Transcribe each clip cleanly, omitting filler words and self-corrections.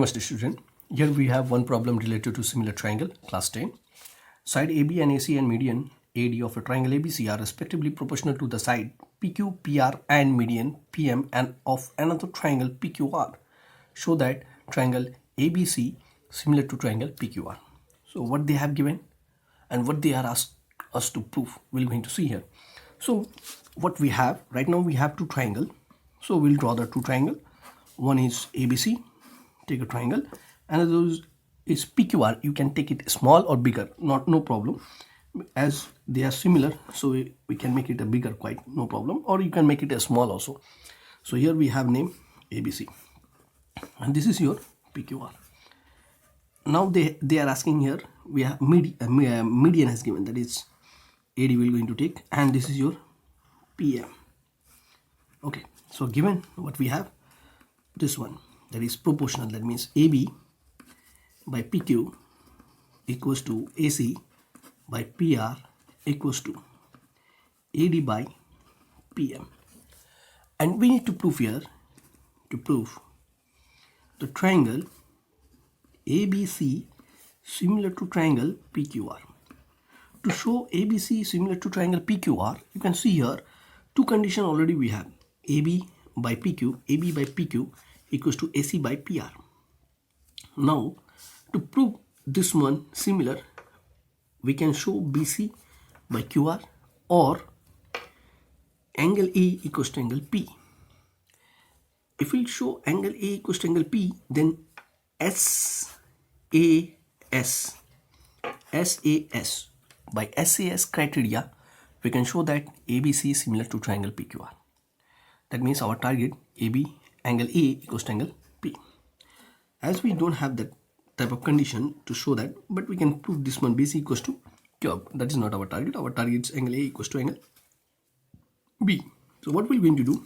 Namaste student. Here we have one problem related to similar triangle, class 10. Side AB and AC and median AD of a triangle ABC are respectively proportional to the side PQ, PR and median PM and of another triangle PQR. Show that triangle ABC similar to triangle PQR. So what they have given and what they are asked us to prove, we're going to see here. So what we have, right now we have two triangle. So we'll draw the two triangle. One is ABC, take a triangle. Another is PQR. You can take it small or bigger, no problem. As they are similar, so we can make it a bigger, quite no problem. Or you can make it a small also. So here we have name ABC. And this is your PQR. Now they are asking here, we have median has given, that is AD we're going to take, and this is your PM. Okay, so given what we have, this one, that is proportional, that means AB by PQ equals to AC by PR equals to AD by PM. And we need to prove here, to prove the triangle ABC similar to triangle PQR. To show ABC similar to triangle PQR, you can see here two conditions already we have. AB by PQ equals to AC by PR. Now, to prove this one similar, we can show BC by QR or angle A equals to angle P. If we show angle A equals to angle P, then SAS by SAS criteria, we can show that ABC is similar to triangle PQR. That means our target AB angle A equals to angle P. As we don't have that type of condition to show that, but we can prove this one BC equals to Q. That is not our target. Our target is angle A equals to angle B. So what we're going to do,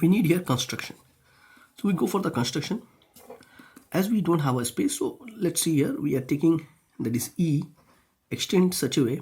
we need here construction. So we go for the construction. As we don't have a space, so let's see here, we are taking, that is E, extend such a way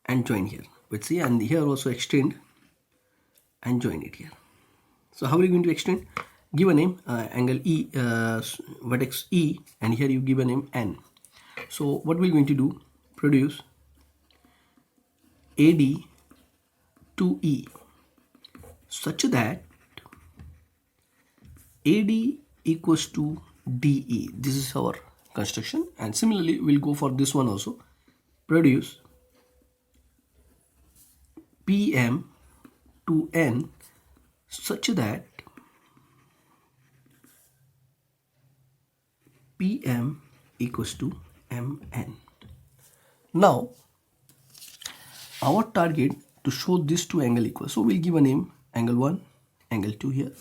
and join here. Let's see, and here also extend and join it here. So how are you going to extend? Give a name, angle E, vertex E, and here you give a name N. So what we're going to do, produce AD to E such that AD equals to DE. This is our construction, and similarly we'll go for this one also. Produce PM to N such that PM equals to MN. Now our target to show these two angle equal, so we'll give a name angle 1, angle 2 here,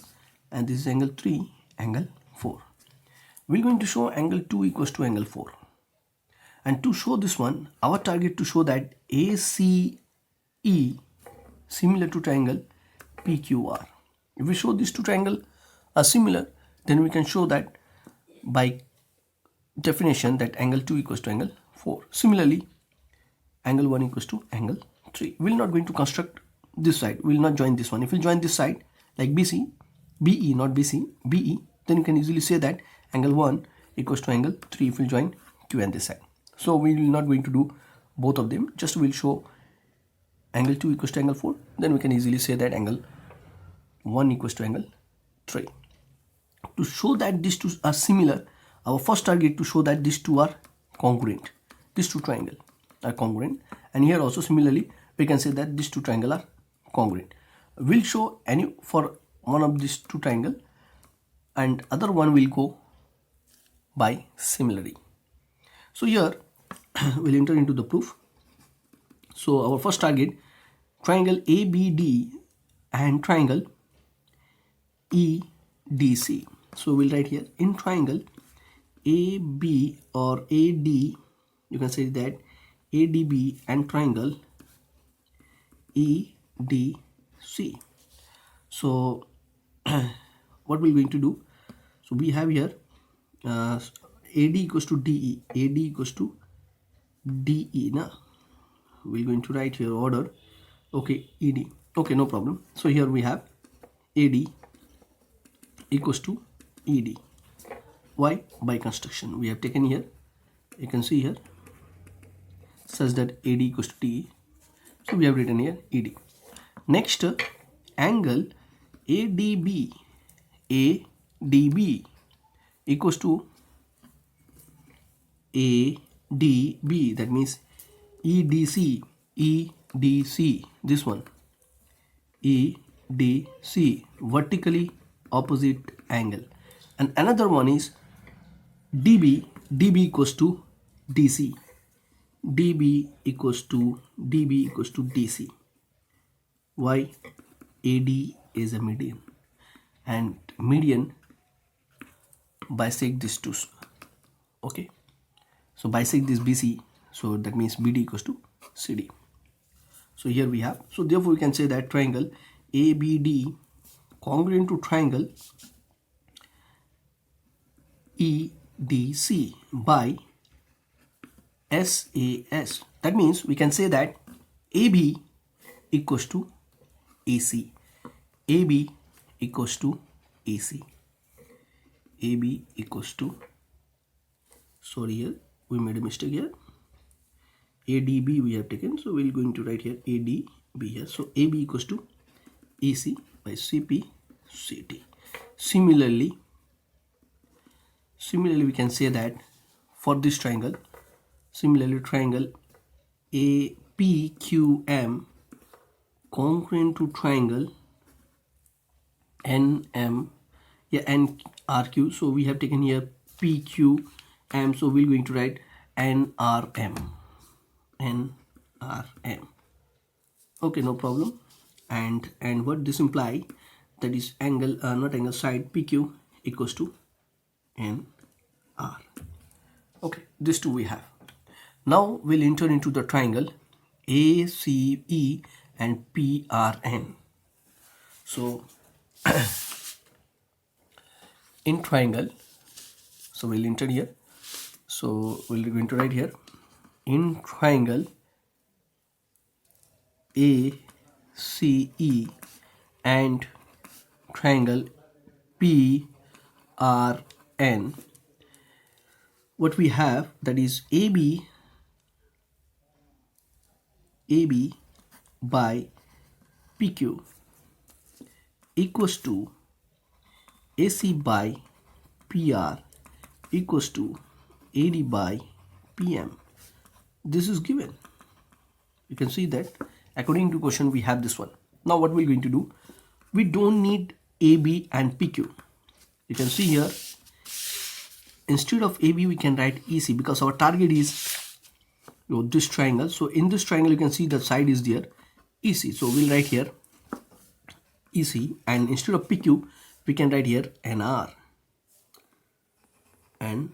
and this is angle 3, angle 4. We're going to show angle 2 equals to angle 4. And to show this one, our target to show that ACE similar to triangle PQR. If we show these two triangles are similar, then we can show that by definition that angle 2 equals to angle 4. Similarly, angle 1 equals to angle 3. We're not going to construct this side. We'll not join this one. If we join this side like BE, not BC, BE, then you can easily say that angle 1 equals to angle 3 if we join Q and this side. So we will not going to do both of them. Just we'll show angle 2 equals to angle 4. Then we can easily say that angle 1 equals to angle 3. To show that these two are similar, our first target to show that these two are congruent. These two triangles are congruent, and here also similarly we can say that these two triangles are congruent. We'll show any for one of these two triangles, and other one will go by similarity. So here we'll enter into the proof. So our first target, triangle ABD and triangle EDC. So we'll write here in triangle AB or AD, you can say that ADB and triangle EDC. So what we're going to do, so we have here AD equals to DE, AD equals to DE. Now we're going to write here order, okay, ED, okay, no problem. So here we have AD equals to ED. Why? By construction. We have taken here, you can see here, such that AD equals to DE. So we have written here ED. Next, angle ADB equals to ADB, that means EDC, this one, EDC, vertically opposite angle. And another one is DB equals to DC, DB equals to DC. Why? AD is a median, and median bisect these two. Okay, so bisect this BC, so that means BD equals to CD. So here we have, so therefore we can say that triangle ABD congruent to triangle EDC by SAS. That means we can say that AB equals to AC, AB equals to AC, AB equals to, sorry, here we made a mistake here, ADB we have taken, so we're going to write here ADB here. So AB equals to AC by CP CT. Similarly we can say that for this triangle, triangle APQM congruent to triangle NRQ. So we have taken here PQM, so we're going to write NRM. Okay, no problem. And what this imply, that is angle, not angle, side PQ equals to NR. Okay, these two we have. Now we'll enter into the triangle ACE and PRN. So in triangle, so we'll enter here, so we're going to write here in triangle ACE and triangle PRN. What we have, that is AB by PQ equals to AC by PR equals to AD by PM. This is given. You can see that according to question we have this one. Now what we're going to do, we don't need AB and PQ. You can see here, instead of AB we can write EC, because our target is this triangle. So in this triangle you can see the side is there EC, so we'll write here EC, and instead of PQ we can write here NR. And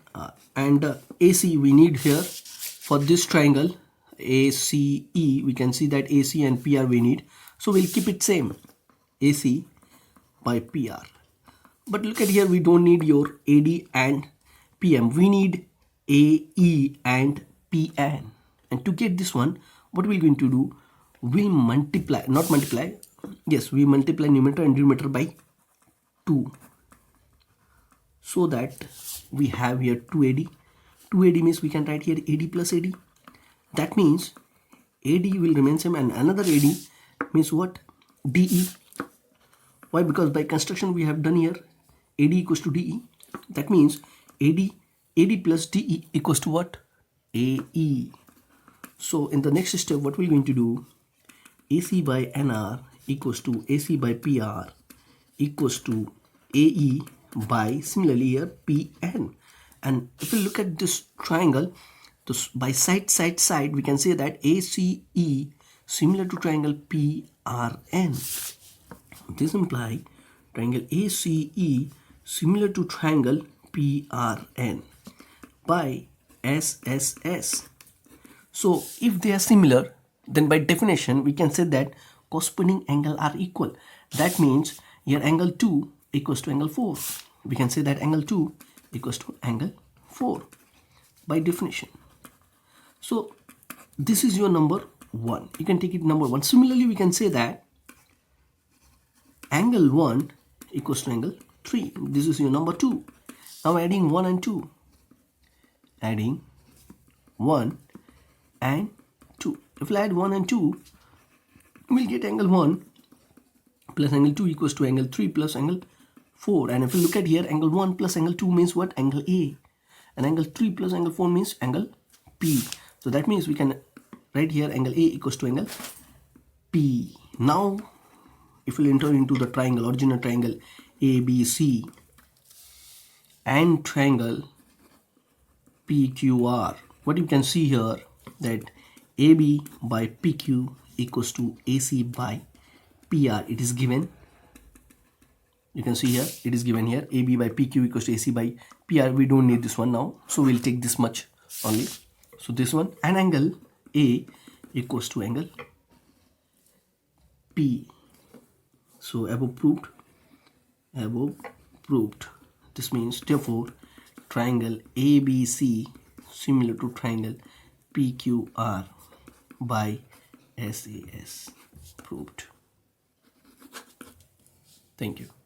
AC we need here for this triangle ACE. We can see that AC and PR we need, so we'll keep it same, AC by PR. But look at here, we don't need your AD and PM, we need AE and PN. And to get this one, what we're going to do, we'll multiply, not multiply, yes, we multiply numerator and denominator by 2, so that we have here 2AD. 2AD means we can write here AD plus AD. That means AD will remain same, and another AD means what? DE. Why? Because by construction we have done here AD equals to DE. That means AD plus DE equals to what? AE. So in the next step, what we're going to do, AC by NR equals to AC by PR equals to AE by, similarly here, PN. And if we look at this triangle, this by side we can say that ACE similar to triangle PRN. This implies triangle ACE similar to triangle PRN by SSS. So if they are similar, then by definition we can say that corresponding angle are equal. That means here angle 2 equals to angle 4. We can say that angle 2 equals to angle 4 by definition. So this is your number 1. You can take it number 1. Similarly, we can say that angle 1 equals to angle 3. This is your number 2. Now adding 1 and 2. Adding 1 and 2. If we add 1 and 2, we'll get angle 1 plus angle 2 equals to angle 3 plus angle 4. And if we look at here, angle 1 plus angle 2 means what? Angle A. And angle 3 plus angle 4 means angle P. So that means we can write here angle A equals to angle P. Now, if we enter into the triangle, original triangle ABC and triangle PQR, what you can see here that AB by PQ equals to AC by PR. It is given. You can see here, it is given here, AB by PQ equals to AC by PR. We don't need this one now, so we'll take this much only. So this one, and angle A equals to angle P. So above proved. This means therefore triangle ABC similar to triangle PQR by SAS. Proved. Thank you.